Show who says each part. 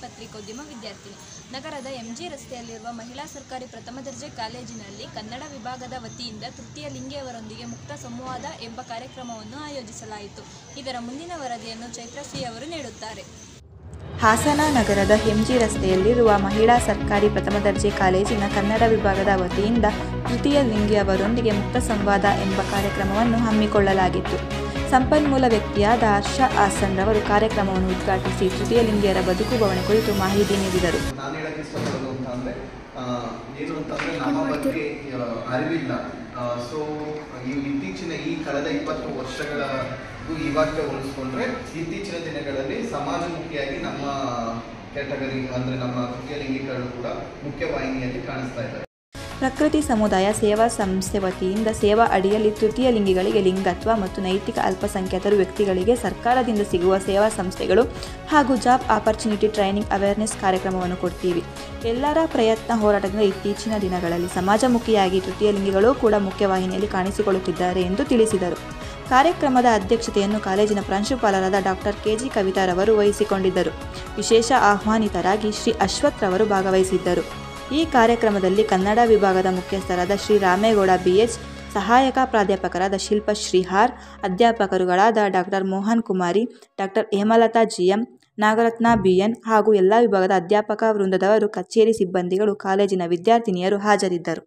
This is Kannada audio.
Speaker 1: ಪತ್ರಿಕೋದ್ಯಮ ವಿದ್ಯಾರ್ಥಿನಿ. ನಗರದ ಎಂಜಿ ರಸ್ತೆಯಲ್ಲಿರುವ ಮಹಿಳಾ ಸರ್ಕಾರಿ ಪ್ರಥಮ ದರ್ಜೆ ಕಾಲೇಜಿನಲ್ಲಿ ಕನ್ನಡ ವಿಭಾಗದ ವತಿಯಿಂದ ತೃತೀಯ ಲಿಂಗಿಯವರೊಂದಿಗೆ ಮುಕ್ತ ಸಂವಾದ ಎಂಬ ಕಾರ್ಯಕ್ರಮವನ್ನು ಆಯೋಜಿಸಲಾಯಿತು. ಇದರ ಮುಂದಿನ ವರದಿಯನ್ನು ಚೈತ್ರಶ್ರೀ ಅವರು ನೀಡುತ್ತಾರೆ.
Speaker 2: ಹಾಸನ ನಗರದ ಎಂಜಿ ರಸ್ತೆಯಲ್ಲಿರುವ ಮಹಿಳಾ ಸರ್ಕಾರಿ ಪ್ರಥಮ ದರ್ಜೆ ಕಾಲೇಜಿನ ಕನ್ನಡ ವಿಭಾಗದ ವತಿಯಿಂದ ತೃತೀಯ ಲಿಂಗಿಯವರೊಂದಿಗೆ ಮುಕ್ತ ಸಂವಾದ ಎಂಬ ಕಾರ್ಯಕ್ರಮವನ್ನು ಹಮ್ಮಿಕೊಳ್ಳಲಾಗಿತ್ತು. ಸಂಪನ್ಮೂಲ ವ್ಯಕ್ತಿಯಾದ ಹರ್ಷ ಹಾಸನ್ ರವರು ಕಾರ್ಯಕ್ರಮವನ್ನು ಉದ್ಘಾಟಿಸಿ ತೃತೀಯ ಲಿಂಗಿಯರ ಬದುಕು ಬವಣೆ ಕುರಿತು ಮಾಹಿತಿ ನೀಡಿದರು.
Speaker 3: ನಾನು ಹೇಳಕ್ಕೆ ಇಷ್ಟಪಡೋದು ಅಂತಂದರೆ ಏನು ಅಂತಂದರೆ ನಮ್ಮ ಬಗ್ಗೆ ಅರಿವಿಲ್ಲ. ಸೊ ಇತ್ತೀಚಿನ ಈ ಕಳೆದ 20 ವರ್ಷಗಳ ಇವಾಗ ಹೋಲಿಸ್ಕೊಂಡ್ರೆ ಇತ್ತೀಚಿನ ದಿನಗಳಲ್ಲಿ ಸಮಾಜಮುಖಿಯಾಗಿ ನಮ್ಮ ಕ್ಯಾಟಗರಿ ಅಂದರೆ ನಮ್ಮ ತೃತೀಯ ಲಿಂಗಿಗಳು ಕೂಡ ಮುಖ್ಯವಾಹಿನಿಯಲ್ಲಿ ಕಾಣಿಸ್ತಾ ಇದ್ದಾರೆ.
Speaker 2: ಪ್ರಕೃತಿ ಸಮುದಾಯ ಸೇವಾ ಸಂಸ್ಥೆ ವತಿಯಿಂದ ಸೇವಾ ಅಡಿಯಲ್ಲಿ ತೃತೀಯ ಲಿಂಗಿಗಳಿಗೆ ಲಿಂಗತ್ವ ಮತ್ತು ನೈತಿಕ ಅಲ್ಪಸಂಖ್ಯಾತರು ವ್ಯಕ್ತಿಗಳಿಗೆ ಸರ್ಕಾರದಿಂದ ಸಿಗುವ ಸೇವಾ ಸಂಸ್ಥೆಗಳು ಹಾಗೂ ಜಾಬ್ ಆಪರ್ಚುನಿಟಿ ಟ್ರೈನಿಂಗ್ ಅವೇರ್ನೆಸ್ ಕಾರ್ಯಕ್ರಮವನ್ನು ಕೊಡ್ತೀವಿ. ಎಲ್ಲರ ಪ್ರಯತ್ನ ಹೋರಾಟದಿಂದ ಇತ್ತೀಚಿನ ದಿನಗಳಲ್ಲಿ ಸಮಾಜಮುಖಿಯಾಗಿ ತೃತೀಯ ಲಿಂಗಿಗಳು ಕೂಡ ಮುಖ್ಯವಾಹಿನಿಯಲ್ಲಿ ಕಾಣಿಸಿಕೊಳ್ಳುತ್ತಿದ್ದಾರೆ ಎಂದು ತಿಳಿಸಿದರು. ಕಾರ್ಯಕ್ರಮದ ಅಧ್ಯಕ್ಷತೆಯನ್ನು ಕಾಲೇಜಿನ ಪ್ರಾಂಶುಪಾಲರಾದ ಡಾಕ್ಟರ್ ಕೆಜಿ ಕವಿತಾರವರು ವಹಿಸಿಕೊಂಡಿದ್ದರು. ವಿಶೇಷ ಆಹ್ವಾನಿತರಾಗಿ ಶ್ರೀ ಅಶ್ವಥ್ ರವರು ಭಾಗವಹಿಸಿದ್ದರು. ಈ ಕಾರ್ಯಕ್ರಮದಲ್ಲಿ ಕನ್ನಡ ವಿಭಾಗದ ಮುಖ್ಯಸ್ಥರಾದ ಶ್ರೀ ರಾಮೇಗೌಡ BH, ಸಹಾಯಕ ಪ್ರಾಧ್ಯಾಪಕರಾದ ಶಿಲ್ಪ ಶ್ರೀಹಾರ್, ಅಧ್ಯಾಪಕರುಗಳಾದ doctor Mohan Kumari, doctor Hemalatha GM, Nagaratna BN ಹಾಗೂ ಎಲ್ಲ ವಿಭಾಗದ ಅಧ್ಯಾಪಕ ವೃಂದದವರು, ಕಚೇರಿ ಸಿಬ್ಬಂದಿಗಳು, ಕಾಲೇಜಿನ ವಿದ್ಯಾರ್ಥಿನಿಯರು ಹಾಜರಿದ್ದರು.